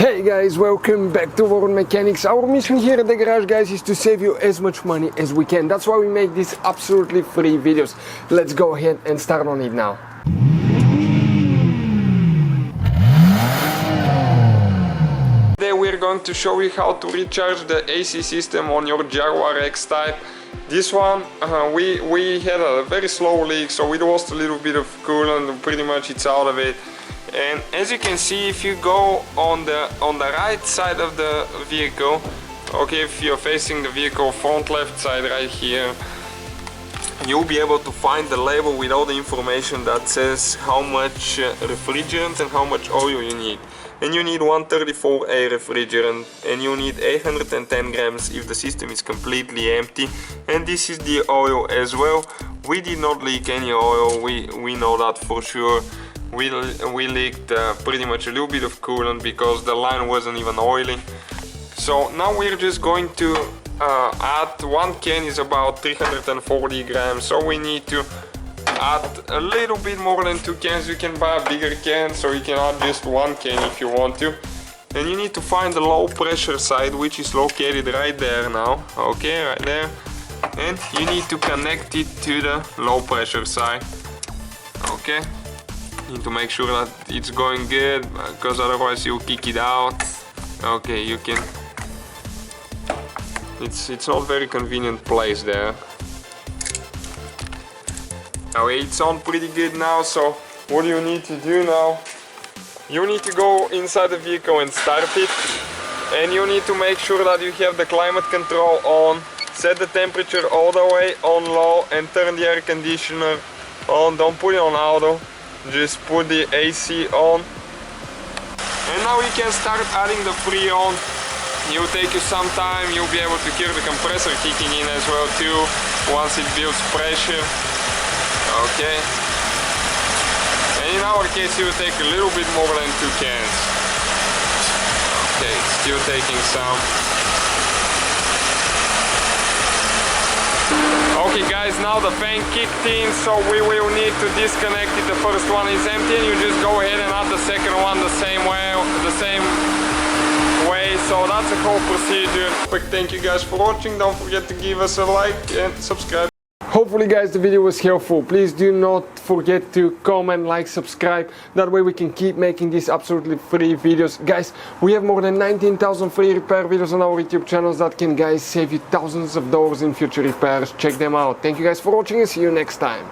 Hey guys, welcome back to World Mechanics. Our mission here at the garage, guys, is to save you as much money as we can. That's why we make these absolutely free videos. Let's go ahead and start on it now. Today we're going to show you how to recharge the AC system on your Jaguar X-Type. This one, we had a very slow leak, so we lost a little bit of coolant, pretty much it's out of it. And as you can see, if you go on the right side of the vehicle, okay, if you're facing the vehicle front left side right here, you'll be able to find the label with all the information that says how much refrigerant and how much oil you need. And you need 134A refrigerant, and you need 810 grams if the system is completely empty. And this is the oil as well. We did not leak any oil, we know that for sure. We leaked pretty much a little bit of coolant because the line wasn't even oily. So now we're just going to add, one can is about 340 grams, so we need to add a little bit more than 2 cans. You can buy a bigger can, so you can add just 1 can if you want to. And you need to find the low pressure side, which is located right there now, okay, right there. And you need to connect it to the low pressure side, okay. Need to make sure that it's going good, because otherwise you'll kick it out. Okay, you can. It's not very convenient place there. Okay, it's on pretty good now. So what you need to do now? You need to go inside the vehicle and start it, and you need to make sure that you have the climate control on. Set the temperature all the way on low and turn the air conditioner on. Don't put it on auto. Just put the AC on, and now you can start adding the Freon. It'll take you some time. You'll be able to hear the compressor kicking in as well too once it builds pressure. Okay, and in our case it will take a little bit more than 2 cans. Okay, it's still taking some. Okay guys, now the fan kicked in, so we will need to disconnect it. The first one is empty, and you just go ahead and add the second one the same way. So that's the whole procedure. Quick thank you guys for watching. Don't forget to give us a like and subscribe. Hopefully guys the video was helpful. Please do not forget to comment, like, subscribe. That way we can keep making these absolutely free videos. Guys, we have more than 19,000 free repair videos on our YouTube channels that can, guys, save you thousands of dollars in future repairs. Check them out. Thank you guys for watching and see you next time.